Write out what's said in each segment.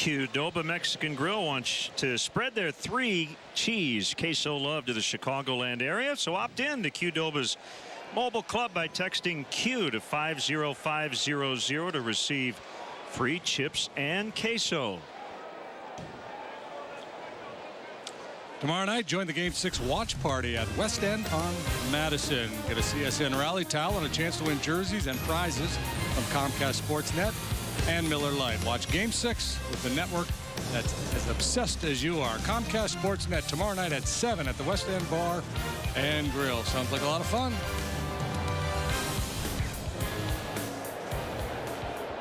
Qdoba Mexican Grill wants to spread their 3 cheese queso love to the Chicagoland area. So opt in to Qdoba's mobile club by texting Q to 50500 to receive free chips and queso. Tomorrow night, join the Game 6 watch party at West End on Madison. Get a CSN rally towel and a chance to win jerseys and prizes from Comcast Sportsnet and Miller Lite. Watch Game 6 with the network that's as obsessed as you are. Comcast Sportsnet tomorrow night at 7 at the West End Bar and Grill. Sounds like a lot of fun.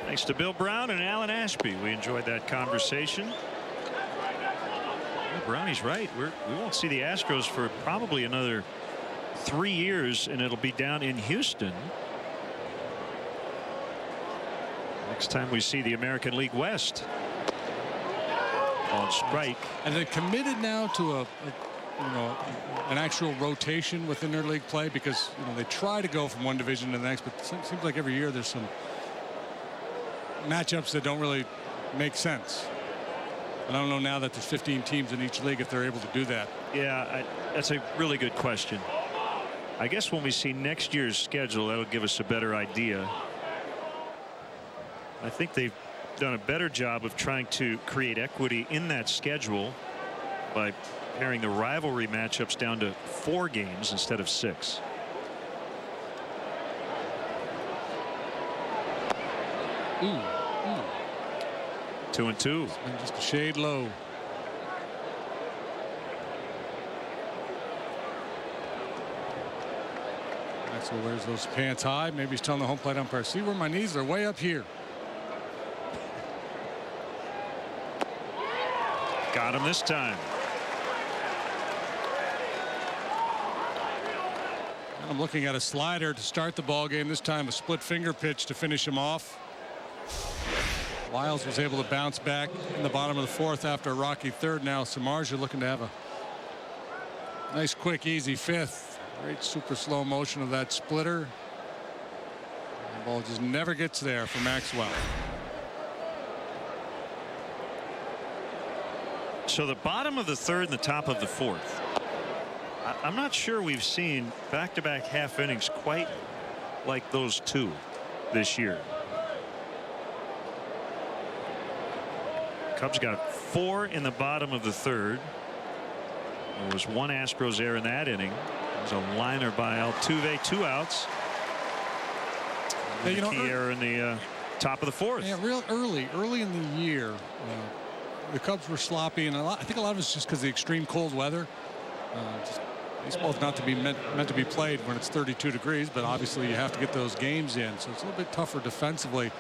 Thanks to Bill Brown and Alan Ashby. We enjoyed that conversation. Brownie's right. We won't see the Astros for probably another 3 years, and it'll be down in Houston. Next time we see the American League West on strike. And they're committed now to an actual rotation within their league play, because they try to go from one division to the next, but it seems like every year there's some matchups that don't really make sense. I don't know now that there's 15 teams in each league if they're able to do that. Yeah, that's a really good question. I guess when we see next year's schedule, that'll give us a better idea. I think they've done a better job of trying to create equity in that schedule by paring the rivalry matchups down to 4 games instead of 6. Ooh. 2-2. Just a shade low. Maxwell wears those pants high. Maybe he's telling the home plate umpire, see where my knees are, way up here. Got him this time. I'm looking at a slider to start the ball game. This time a split finger pitch to finish him off. Lyles was able to bounce back in the bottom of the 4th after a rocky 3rd. Now Samardzija looking to have a nice, quick, easy 5th. Great super slow motion of that splitter. The ball just never gets there for Maxwell. So the bottom of the 3rd and the top of the 4th. I'm not sure we've seen back-to-back half innings quite like those 2 this year. Cubs got 4 in the bottom of the 3rd. There was 1 Astros error in that inning. There was a liner by Altuve, 2 outs. And key error in the top of the 4th. Yeah, real early in the year, the Cubs were sloppy, and I think a lot of it's just because of the extreme cold weather. Baseball's not to be meant to be played when it's 32 degrees, but obviously you have to get those games in, so it's a little bit tougher defensively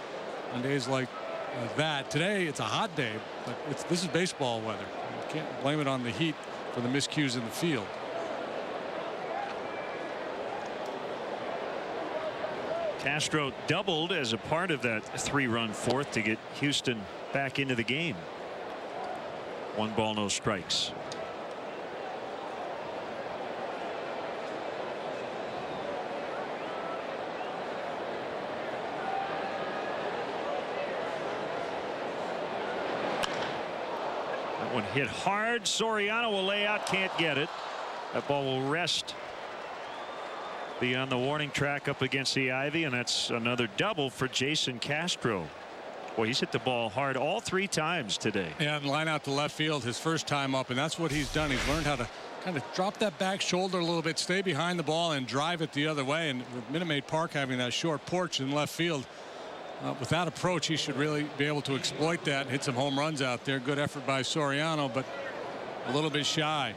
on days like that. Today it's a hot day, but this is baseball weather. You can't blame it on the heat for the miscues in the field. Castro doubled as a part of that 3-run 4th to get Houston back into the game. 1 ball, no strikes. One hit hard. Soriano will lay out, can't get it. That ball will rest beyond the warning track up against the ivy, and that's another double for Jason Castro. Boy, he's hit the ball hard all 3 times today. Yeah, and line out to left field his first time up, and that's what he's done. He's learned how to kind of drop that back shoulder a little bit, stay behind the ball, and drive it the other way. And with Minute Maid Park having that short porch in left field, with that approach, he should really be able to exploit that and hit some home runs out there. Good effort by Soriano, but a little bit shy.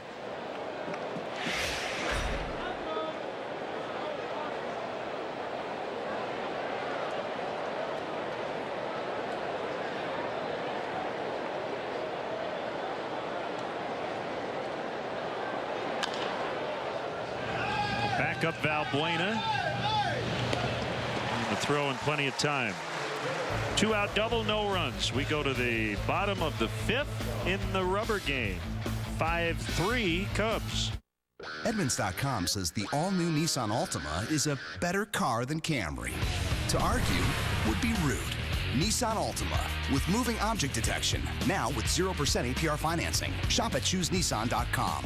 Back up Valbuena. And the throw in plenty of time. 2-out double, no runs. We go to the bottom of the 5th in the rubber game. 5-3 Cubs. Edmunds.com says the all-new Nissan Altima is a better car than Camry. To argue would be rude. Nissan Altima with moving object detection. Now with 0% APR financing. Shop at choosenissan.com.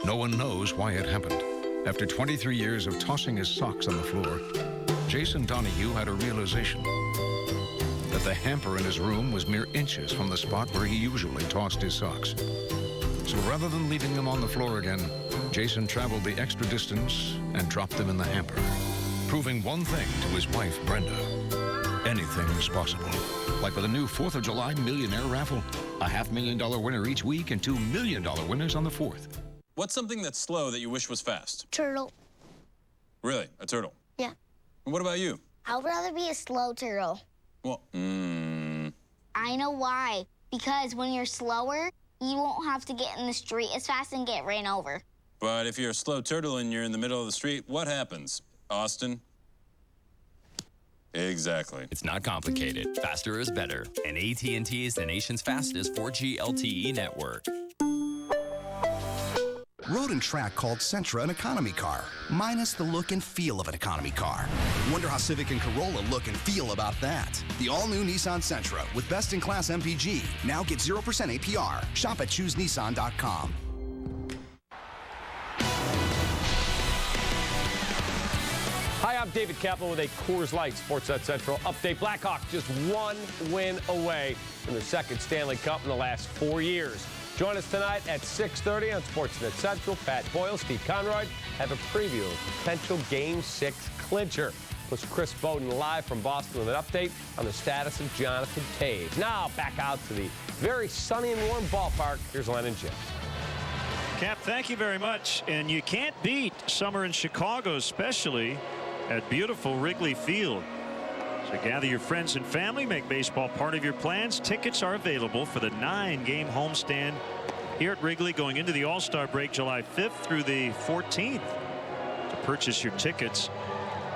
No one knows why it happened. After 23 years of tossing his socks on the floor, Jason Donahue had a realization that the hamper in his room was mere inches from the spot where he usually tossed his socks. So rather than leaving them on the floor again, Jason traveled the extra distance and dropped them in the hamper, proving one thing to his wife, Brenda. Anything is possible. Like with a new 4th of July millionaire raffle. A $500,000 winner each week and $2 million winners on the 4th. What's something that's slow that you wish was fast? Turtle. Really? A turtle? Yeah. And what about you? I would rather be a slow turtle. Well, I know why. Because when you're slower, you won't have to get in the street as fast and get ran over. but if you're a slow turtle and you're in the middle of the street, what happens? Austin? Exactly. It's not complicated. Faster is better. And AT&T is the nation's fastest 4G LTE network. Road and Track called Sentra an economy car, minus the look and feel of an economy car. Wonder how Civic and Corolla look and feel about that. The all-new Nissan Sentra with best-in-class MPG. Now get 0% APR. Shop at choosenissan.com. Hi, I'm David Kaplan with a Coors Light Sportsnet Central update. Blackhawks just one win away from their second Stanley Cup in the last 4 years. Join us tonight at 6:30 on Sportsnet Central. Pat Boyle, Steve Conroy have a preview of potential Game 6 clincher. Plus Chris Bowden live from Boston with an update on the status of Jonathan Toews. Now back out to the very sunny and warm ballpark. Here's Len and Jim. Cap, thank you very much. And you can't beat summer in Chicago, especially at beautiful Wrigley Field. So gather your friends and family, make baseball part of your plans. Tickets are available for the 9-game homestand here at Wrigley going into the All-Star break July 5th through the 14th. To purchase your tickets,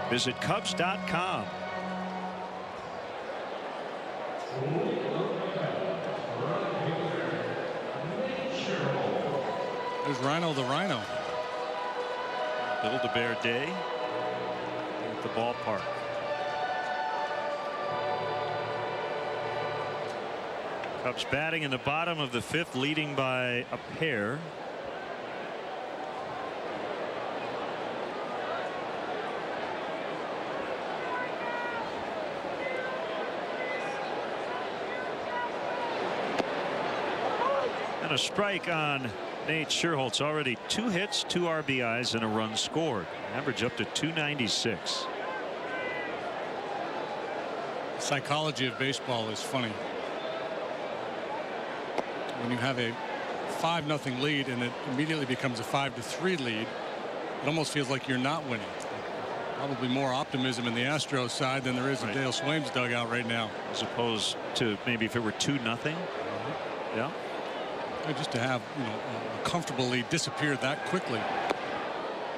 visit Cubs.com. There's Rhino the Rhino. Build-A-Bear Day at the ballpark. Cubs batting in the bottom of the 5th, leading by a pair. And a strike on Nate Scherholtz. Already 2 hits, 2 RBIs, and a run scored. Average up to 296. Psychology of baseball is funny. When you have a 5-0 lead and it immediately becomes a 5-3 lead, it almost feels like you're not winning. Probably more optimism in the Astros side than there is in Dale Swaim's dugout right now. As opposed to maybe if it were 2-0. Yeah. Just to have, you know, a comfortable lead disappear that quickly.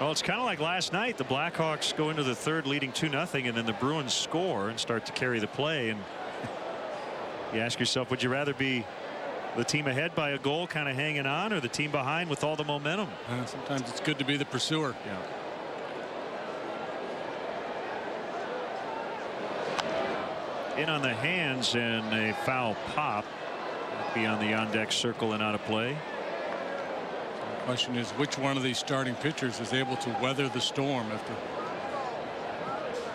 Well, it's kind of like last night. The Blackhawks go into the 3rd leading 2-0, and then the Bruins score and start to carry the play. And you ask yourself, would you rather be the team ahead by a goal kind of hanging on, or the team behind with all the momentum? Sometimes it's good to be the pursuer. Yeah. In on the hands and a foul pop. Beyond the on-deck circle and out of play. The question is, which one of these starting pitchers is able to weather the storm after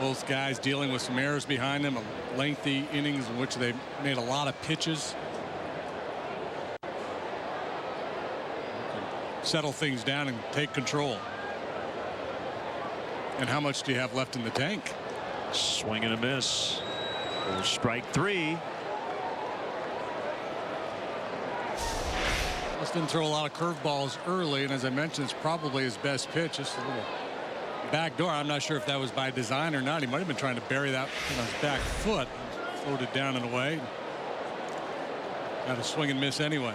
both guys dealing with some errors behind them, a lengthy innings in which they made a lot of pitches. Settle things down and take control. And how much do you have left in the tank? Swing and a miss. For strike 3. Didn't throw a lot of curveballs early, and as I mentioned, it's probably his best pitch. Just a little back door. I'm not sure if that was by design or not. He might have been trying to bury that on his back foot. Floated down and away. Got a swing and miss anyway.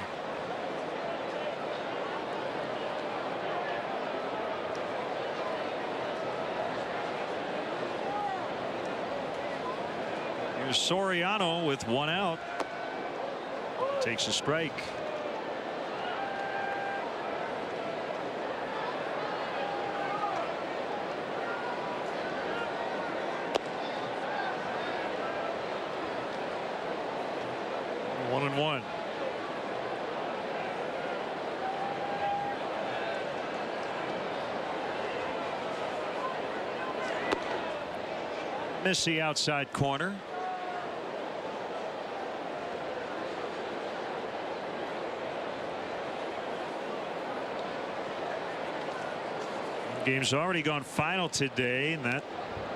Here's Soriano with 1 out. Takes a strike. 1-1. Miss the outside corner. Game's already gone final today, and that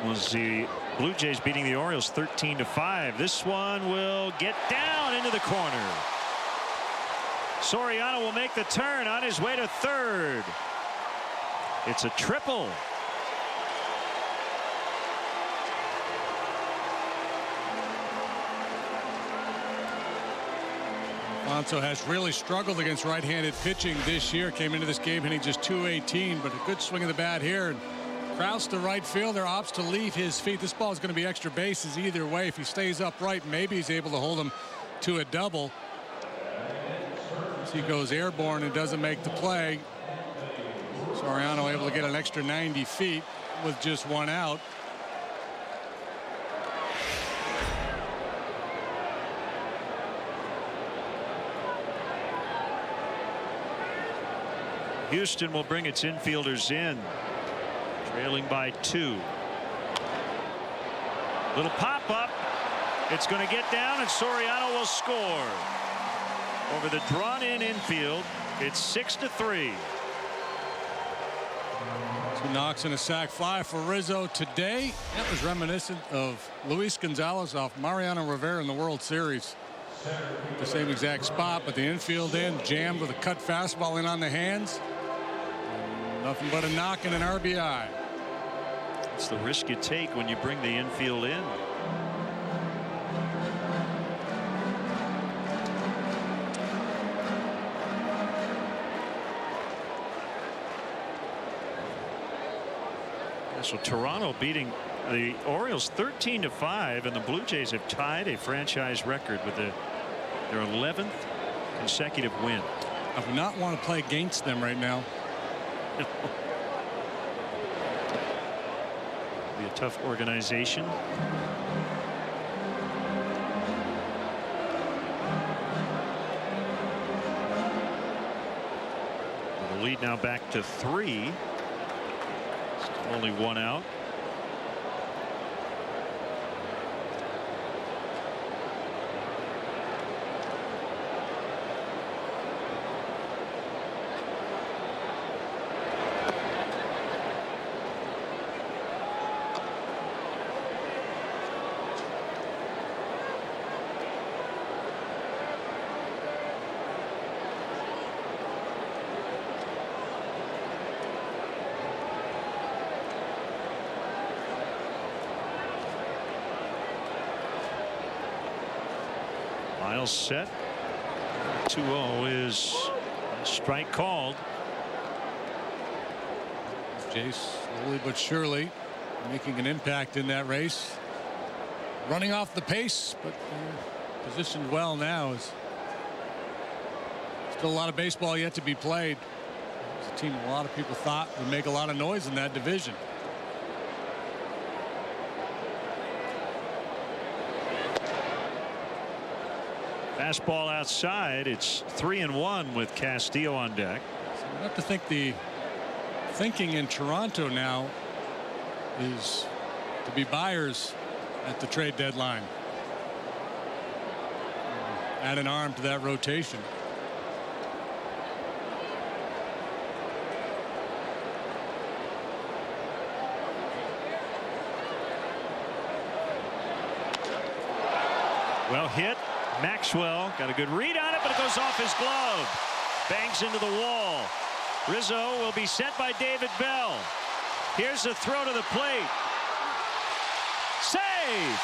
was the Blue Jays beating the Orioles 13-5. This one will get down into the corner. Soriano will make the turn on his way to third. It's a triple. Alonso has really struggled against right-handed pitching this year. Came into this game hitting just .218, but a good swing of the bat here. And Krause, the right fielder, opts to leave his feet. This ball is going to be extra bases either way. If he stays upright, maybe he's able to hold him to a double. As he goes airborne and doesn't make the play. Soriano able to get an extra 90 feet with just one out. Houston will bring its infielders in, trailing by 2. Little pop up. It's going to get down, and Soriano will score. Over the drawn in infield, it's 6-3. 2 knocks and a sac fly for Rizzo today. That was reminiscent of Luis Gonzalez off Mariano Rivera in the World Series. The same exact spot, but the infield in, jammed with a cut fastball in on the hands. Nothing but a knock and an RBI. It's the risk you take when you bring the infield in. So Toronto beating the Orioles 13-5, and the Blue Jays have tied a franchise record with their 11th consecutive win. I would not want to play against them right now. Be a tough organization. The lead now back to 3. Still only 1 out. Miles set. 2-0 is a strike called. Jace slowly but surely making an impact in that race. Running off the pace, but positioned well now. Is still a lot of baseball yet to be played. It's a team a lot of people thought would make a lot of noise in that division. Fastball outside. It's 3-1 with Castillo on deck. So I have to think the thinking in Toronto now is to be buyers at the trade deadline. Add an arm to that rotation. Well hit. Maxwell got a good read on it, but it goes off his glove. Bangs into the wall. Rizzo will be sent by David Bell. Here's the throw to the plate. Save!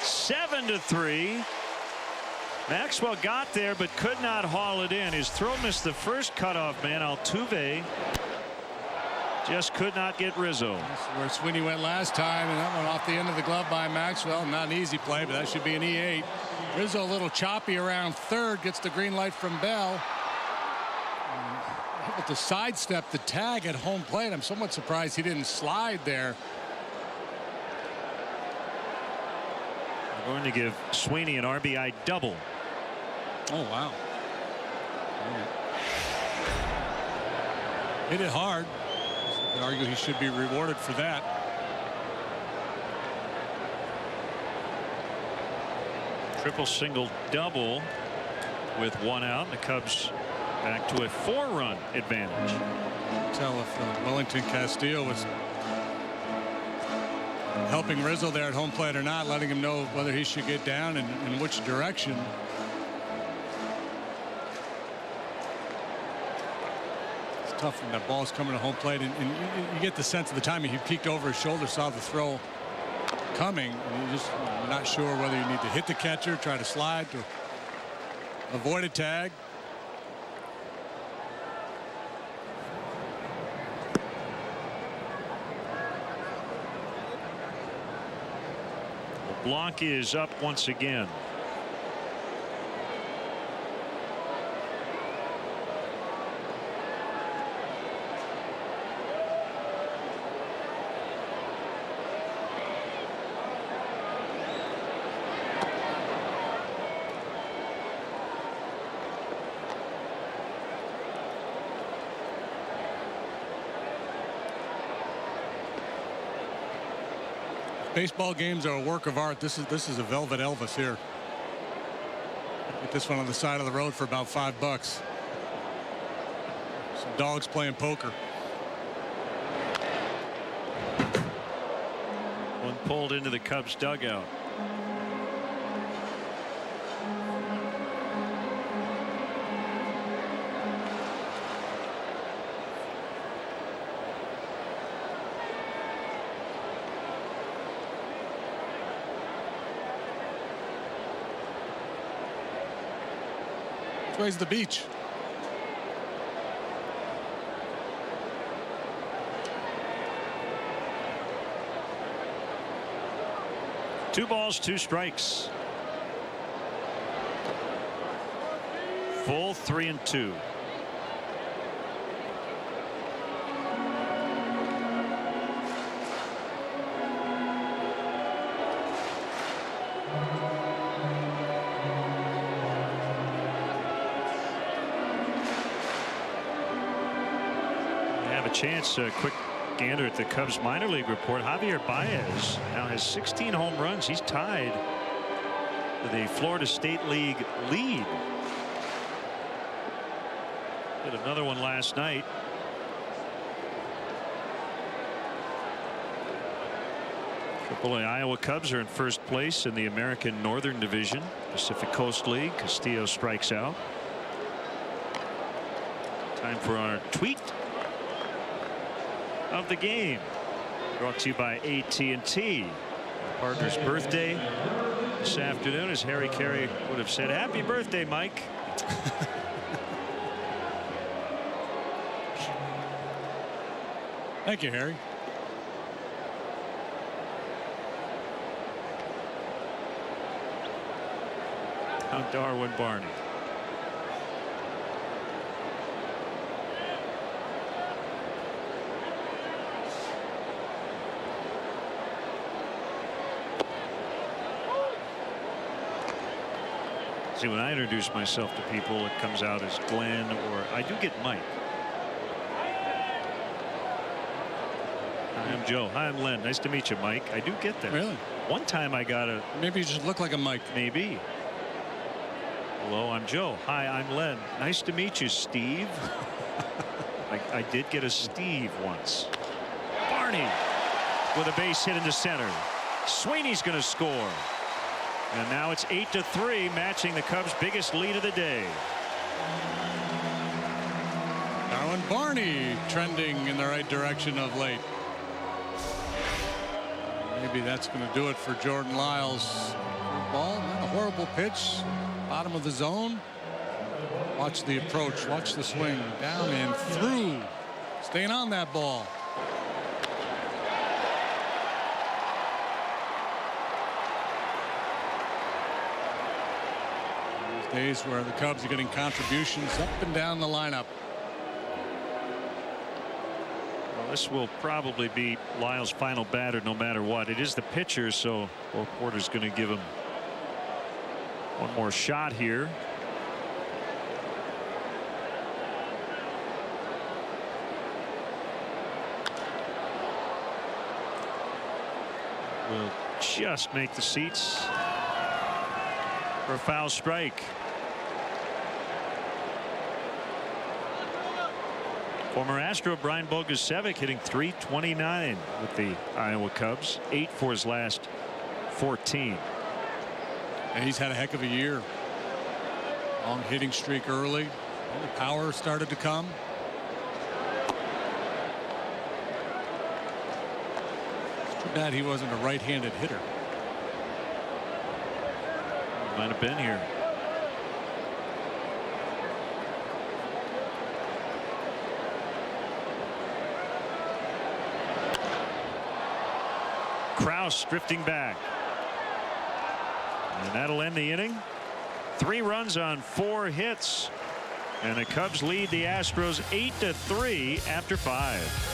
Seven to 3. Maxwell got there but could not haul it in. His throw missed the first cutoff man, Altuve. Just could not get Rizzo. That's where Sweeney went last time, and that one off the end of the glove by Maxwell. Not an easy play, but that should be an E8. Rizzo a little choppy around third, gets the green light from Bell. Able to sidestep the tag at home plate. I'm somewhat surprised he didn't slide there. They're going to give Sweeney an RBI double. Oh, wow. Hit it hard. You could argue he should be rewarded for that. Triple, single, double with 1 out. The Cubs back to a 4-run advantage. Tell if Wellington Castillo was helping Rizzo there at home plate or not, letting him know whether he should get down and in which direction. It's tough when that ball's coming to home plate, and you get the sense of the timing. He peeked over his shoulder, saw the throw coming, and you're not sure whether you need to hit the catcher, try to slide, or avoid a tag. Blanc is up once again. Baseball games are a work of art. This is a Velvet Elvis here. Get this one on the side of the road for about $5. Some dogs playing poker. One pulled into the Cubs dugout. Which way's the beach? Two balls, 2 strikes. Full 3-2. Chance, a quick gander at the Cubs minor league report. Javier Baez now has 16 home runs. He's tied for the Florida State League lead. Hit another one last night. AAA Iowa Cubs are in first place in the American Northern Division. Pacific Coast League. Castillo strikes out. Time for our tweet of the game, brought to you by AT&T. Our partner's birthday this afternoon, as Harry Carey would have said, happy birthday, Mike. Thank you, Harry. Now Darwin Barney. See, when I introduce myself to people, it comes out as Glenn, or I do get Mike. Hi, I'm Joe. Hi, I'm Len. Nice to meet you, Mike. I do get that. Really? One time I got a. Maybe you just look like a Mike. Maybe. Hello, I'm Joe. Hi, I'm Len. Nice to meet you, Steve. I did get a Steve once. Barney with a base hit into center. Sweeney's going to score. And now it's 8-3, matching the Cubs' biggest lead of the day. Darwin Barney trending in the right direction of late. Maybe that's going to do it for Jordan Lyles. Ball, not a horrible pitch. Bottom of the zone. Watch the approach. Watch the swing. Down and through. Staying on that ball. Days where the Cubs are getting contributions up and down the lineup. Well, this will probably be Lyles' final batter no matter what. It is the pitcher, so Porter's going to give him One more shot here. Will just make the seats for a foul strike. Former Astro Brian Bogusevic hitting .329 with the Iowa Cubs, 8 for his last 14. And he's had a heck of a year. Long hitting streak early. The power started to come. It's too bad he wasn't a right-handed hitter. Might have been here. Kraus drifting back. And that'll end the inning. 3 runs on 4 hits. And the Cubs lead the Astros 8-3 after 5.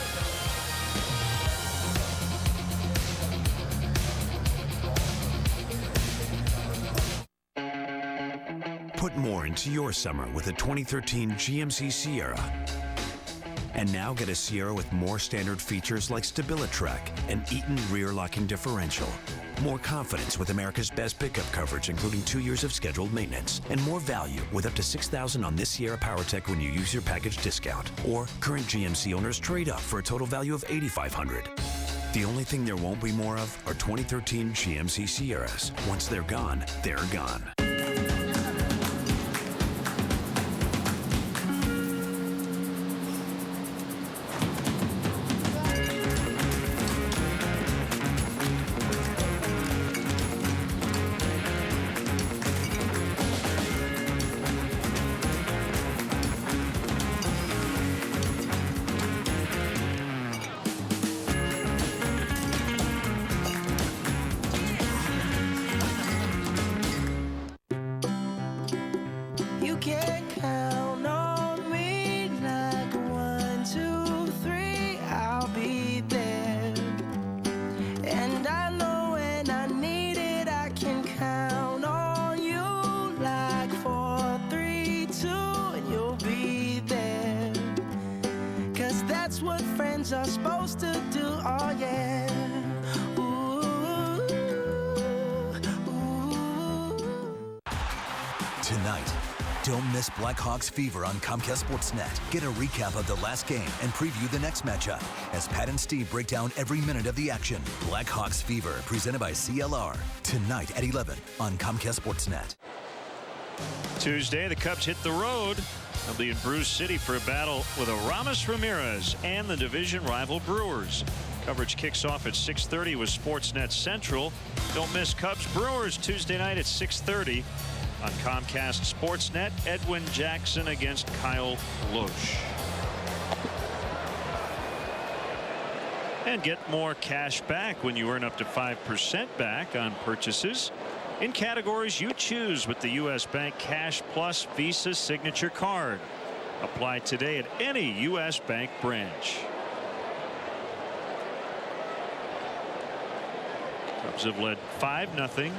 Put more into your summer with a 2013 GMC Sierra. And now get a Sierra with more standard features like StabiliTrak and Eaton rear locking differential. More confidence with America's best pickup coverage, including 2 years of scheduled maintenance. And more value with up to $6,000 on this Sierra PowerTech when you use your package discount. Or current GMC owners trade up for a total value of $8,500. The only thing there won't be more of are 2013 GMC Sierras. Once they're gone, they're gone. Are supposed to do, oh yeah. Tonight, don't miss Blackhawks Fever on Comcast Sportsnet. Get a recap of the last game and preview the next matchup as Pat and Steve break down every minute of the action. Blackhawks Fever, presented by CLR. Tonight at 11 on Comcast Sportsnet. Tuesday, the Cubs hit the road. They'll be in Bruce City for a battle with Aramis Ramirez and the division rival Brewers. Coverage kicks off at 6:30 with Sportsnet Central. Don't miss Cubs Brewers Tuesday night at 6:30 on Comcast Sportsnet. Edwin Jackson against Kyle Loesch. And get more cash back when you earn up to 5% back on purchases in categories you choose with the U.S. Bank Cash Plus Visa Signature Card. Apply today at any U.S. Bank branch. Cubs have led 5-0,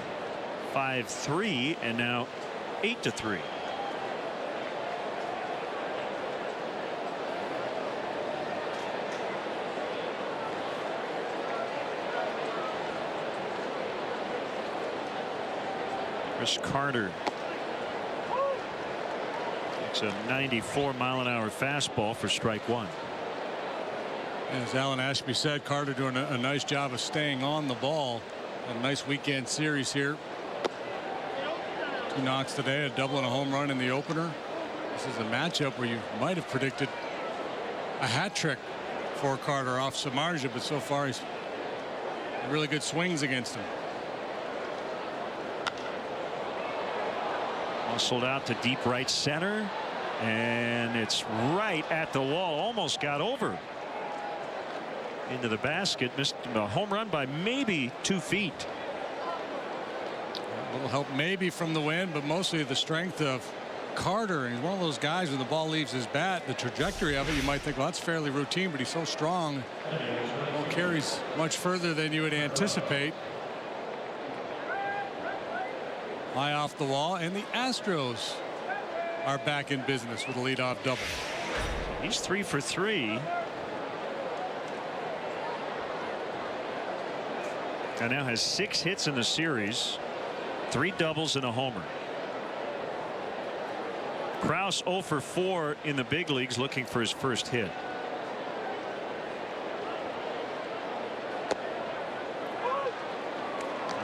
5-3, and now 8-3. Chris Carter takes a 94-mile-an-hour fastball for strike 1. As Alan Ashby said, Carter doing a nice job of staying on the ball. A nice weekend series here. 2 knocks today, a double and a home run in the opener. This is a matchup where you might have predicted a hat trick for Carter off Samardzija, but so far he's really good swings against him. Muscled out to deep right center, and it's right at the wall. Almost got over into the basket. Missed a home run by maybe 2 feet. A little help maybe from the wind, but mostly the strength of Carter. And he's one of those guys when the ball leaves his bat, the trajectory of it, you might think, well, that's fairly routine, but he's so strong. The ball carries much further than you would anticipate. High off the wall, and the Astros are back in business with a leadoff double. He's 3 for 3. And now has 6 hits in the series, 3 doubles and a homer. Kraus 0 for 4 in the big leagues, looking for his first hit.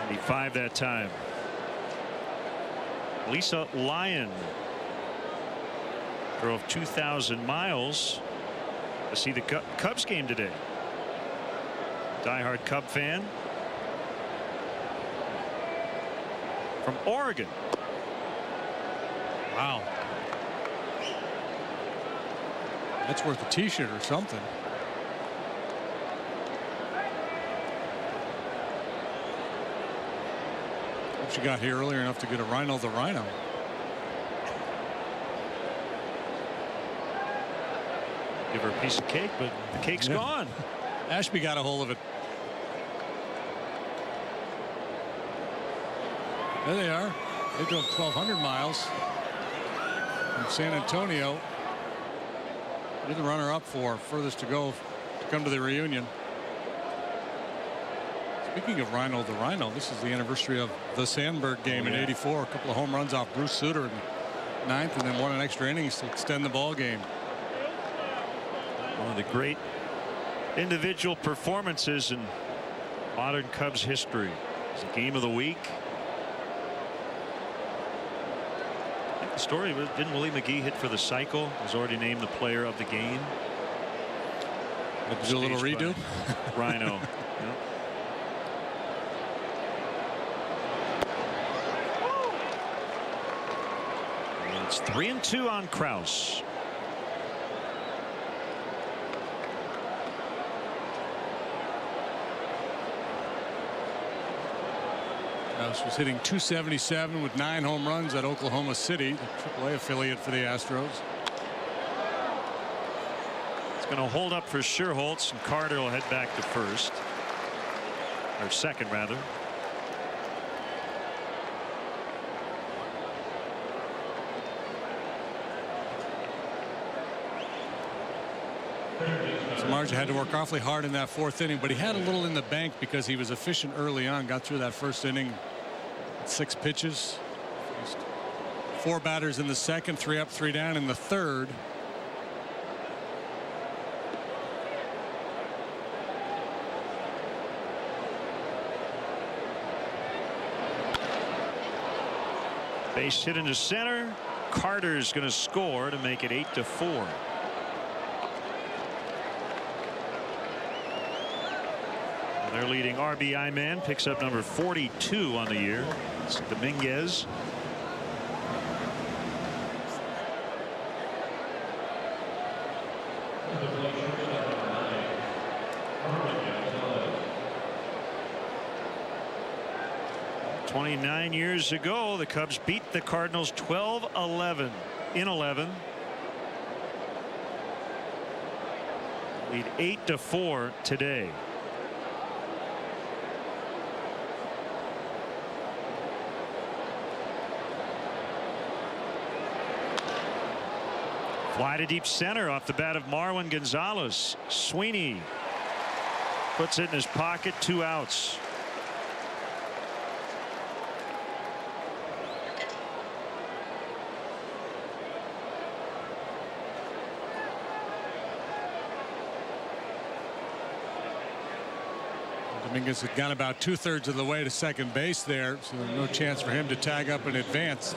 '95 that time. Lisa Lyon drove 2,000 miles to see the Cubs game today. Diehard Cub fan from Oregon. Wow. That's worth a t-shirt or something. Hope she got here earlier enough to get a Rhino the Rhino. Give her a piece of cake, but the cake's gone. Ashby got a hold of it. There they are. They drove 1,200 miles from San Antonio. They're the runner-up for furthest to go to come to the reunion. Speaking of Rhino the Rhino, this is the anniversary of the Sandberg game in '84. A couple of home runs off Bruce Sutter in the 9th, and then won an extra innings to extend the ball game. One of the great individual performances in modern Cubs history. It's a game of the week. I think the story was, didn't Willie McGee hit for the cycle? Was already named the player of the game. Do a little redo. Rhino. Yep. And it's 3-2 on Kraus. Kraus was hitting .277 with 9 home runs at Oklahoma City, the AAA affiliate for the Astros. It's going to hold up for Scherholtz, and Carter will head back to first, or second rather. Samardzija had to work awfully hard in that 4th inning, but he had a little in the bank because he was efficient early on. Got through that 1st inning, 6 pitches, 4 batters in the 2nd, 3 up, 3 down in the 3rd. Base hit into center. Carter's going to score to make it 8-4. Their leading RBI man picks up number 42 on the year. It's Dominguez. "29 years ago, the Cubs beat the Cardinals 12-11 in 11. Lead 8-4 today. Fly to deep center off the bat of Marwin Gonzalez. Sweeney puts it in his pocket. 2 outs. Dominguez had gone about 2/3 of the way to second base there, so there's no chance for him to tag up and advance.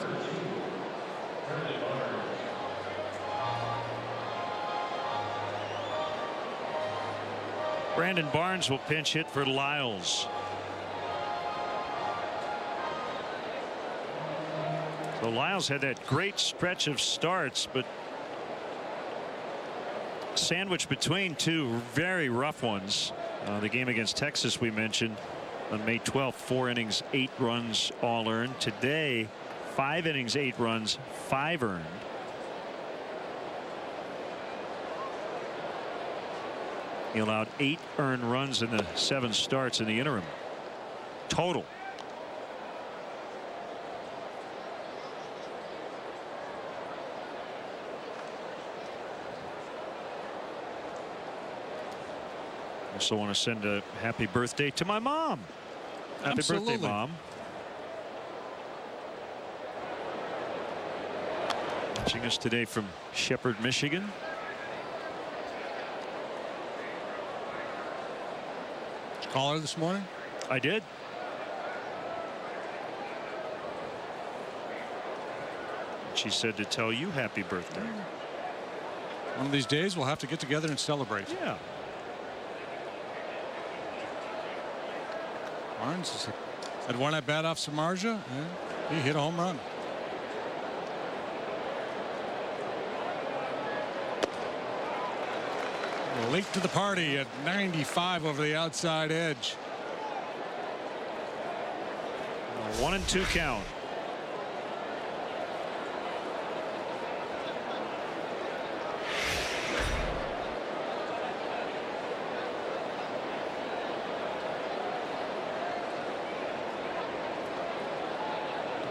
Brandon Barnes will pinch hit for Lyles. So Lyles had that great stretch of starts, but sandwiched between 2 very rough ones. The game against Texas we mentioned on May 12th, 4 innings, 8 runs all earned. Today, 5 innings, 8 runs, 5 earned. He allowed 8 earned runs in the 7 starts in the interim total. Also want to send a happy birthday to my mom. Happy Absolutely. birthday, Mom. Watching us today from Shepherd, Michigan. Did you call her this morning? I did. She said to tell you happy birthday. One of these days we'll have to get together and celebrate. Yeah. Barnes had one at bat off Samardzija, and he hit a home run. Late to the party at 95 over the outside edge. 1-2 count.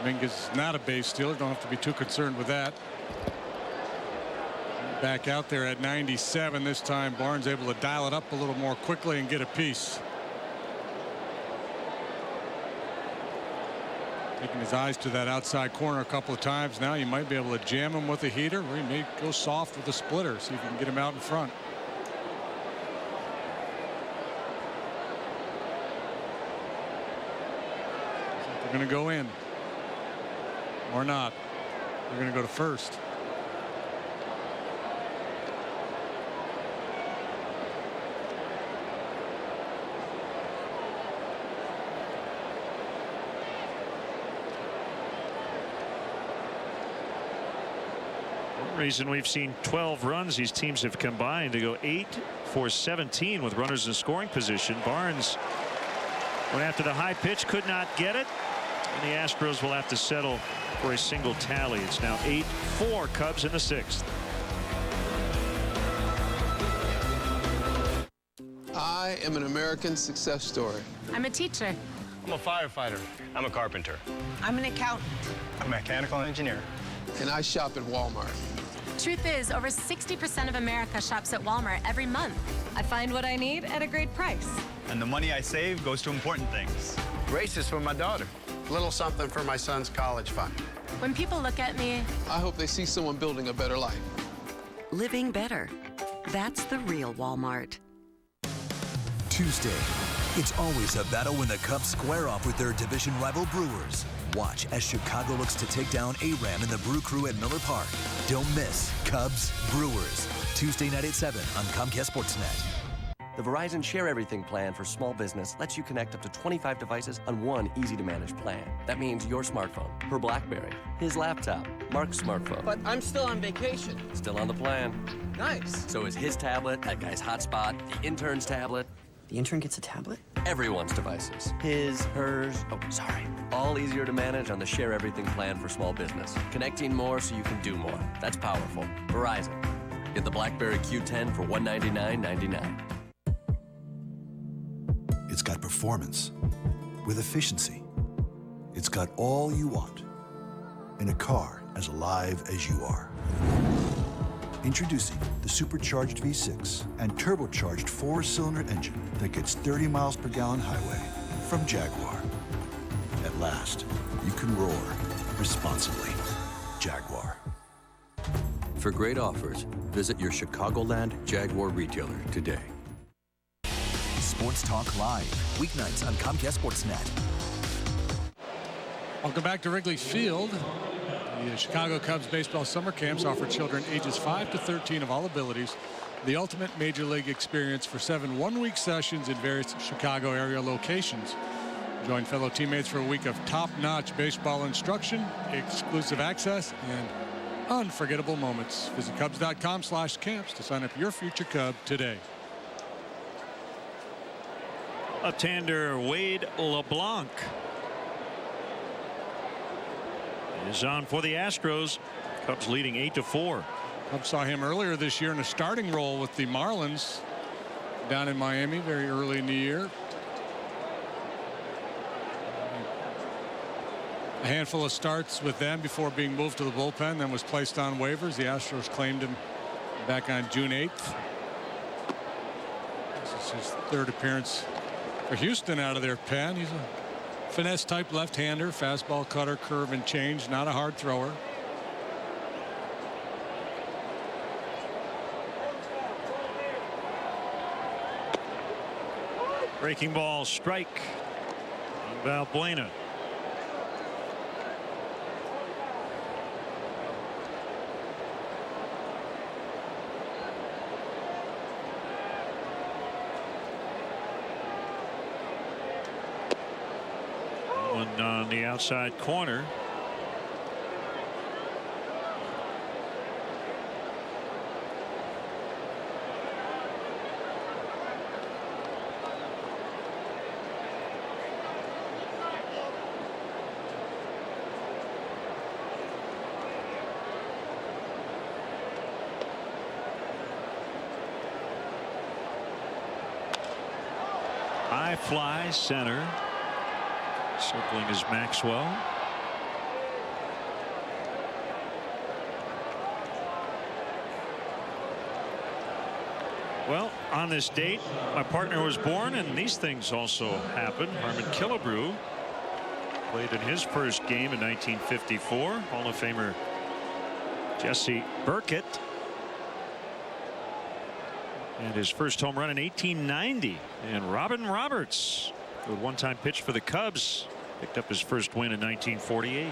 Dominguez is not a base stealer. Don't have to be too concerned with that. Back out there at 97 this time. Barnes able to dial it up a little more quickly and get a piece. Taking his eyes to that outside corner a couple of times now. You might be able to jam him with a heater, or he may go soft with a splitter. See if you can get him out in front. They're going to go in or not. They're going to go to first. Reason we've seen 12 runs these teams have combined to go 8 for 17 with runners in scoring position. Barnes went after the high pitch, could not get it, and the Astros will have to settle for a single tally. It's now 8-4 Cubs in the 6th. I am an American success story. I'm a teacher. I'm a firefighter. I'm a carpenter. I'm an accountant. I'm a mechanical engineer. And I shop at Walmart. Truth is, over 60% of America shops at Walmart every month. I find what I need at a great price. And the money I save goes to important things. Races for my daughter. A little something for my son's college fund. When people look at me, I hope they see someone building a better life. Living better. That's the real Walmart. Tuesday, it's always a battle when the Cubs square off with their division rival Brewers. Watch as Chicago looks to take down A-Ram and the Brew Crew at Miller Park. Don't miss Cubs Brewers. Tuesday night at 7 on Comcast Sportsnet. The Verizon Share Everything plan for small business lets you connect up to 25 devices on one easy-to-manage plan. That means your smartphone, her BlackBerry, his laptop, Mark's smartphone. But I'm still on vacation. Still on the plan. Nice. So is his tablet, that guy's hotspot, the intern's tablet. The intern gets a tablet? Everyone's devices. His, hers, oh, sorry. All easier to manage on the Share Everything plan for small business. Connecting more so you can do more. That's powerful. Verizon. Get the BlackBerry Q10 for $199.99. It's got performance with efficiency. It's got all you want in a car as alive as you are. Introducing the supercharged V6 and turbocharged 4-cylinder engine that gets 30 miles per gallon highway from Jaguar. At last, you can roar responsibly. Jaguar. For great offers, visit your Chicagoland Jaguar retailer today. Sports Talk Live, weeknights on Comcast Sportsnet. Welcome back to Wrigley Field. The Chicago Cubs baseball summer camps offer children ages 5 to 13 of all abilities the ultimate major league experience for 7 one-week sessions in various Chicago area locations. Join fellow teammates for a week of top-notch baseball instruction, exclusive access, and unforgettable moments. Visit Cubs.com/camps to sign up your future Cub today. Left-hander Wade LeBlanc is on for the Astros. Cubs leading 8-4. Cubs saw him earlier this year in a starting role with the Marlins down in Miami very early in the year. A handful of starts with them before being moved to the bullpen, then was placed on waivers. The Astros claimed him back on June 8th. This is It's his third appearance for Houston out of their pen. He's a finesse type left-hander, fastball, cutter, curve, and change. Not a hard thrower. Breaking ball, strike. Valbuena. One on the outside corner. High fly center. Circling is Maxwell. Well, on this date, my partner was born, and these things also happened. Harmon Killebrew played in his first game in 1954. Hall of Famer Jesse Burkett. And his first home run in 1890. And Robin Roberts, who had one-time pitched for the Cubs, picked up his first win in 1948.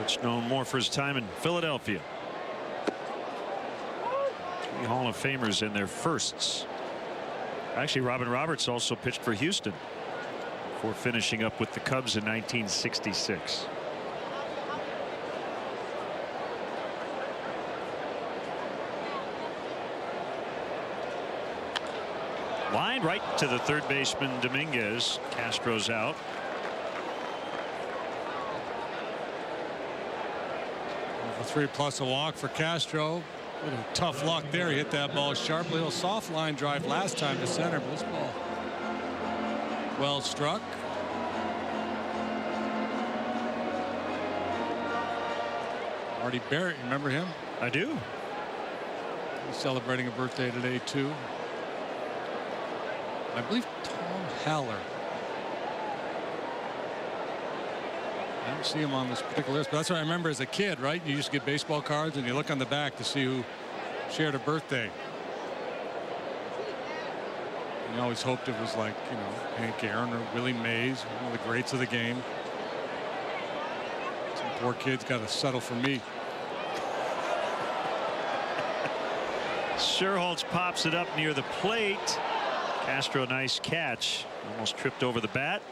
It's known more for his time in Philadelphia. 3 Hall of Famers in their firsts. Actually, Robin Roberts also pitched for Houston before finishing up with the Cubs in 1966. Line right to the third baseman Dominguez. Castro's out. For 3+ a walk for Castro. A little tough luck there. He hit that ball sharply. A little soft line drive last time to center, but this ball well struck. Artie Barrett, remember him? I do. He's celebrating a birthday today too. I believe Tom Haller. I don't see him on this particular list, but that's what I remember as a kid, right? You used to get baseball cards and you look on the back to see who shared a birthday. And you always hoped it was like, you know, Hank Aaron or Willie Mays, one of the greats of the game. Some poor kids got to settle for me. Sherholtz pops it up near the plate. Castro, nice catch. Almost tripped over the bat.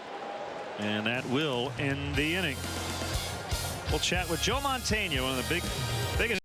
And that will end the inning. We'll chat with Joe Mantegna, one of the biggest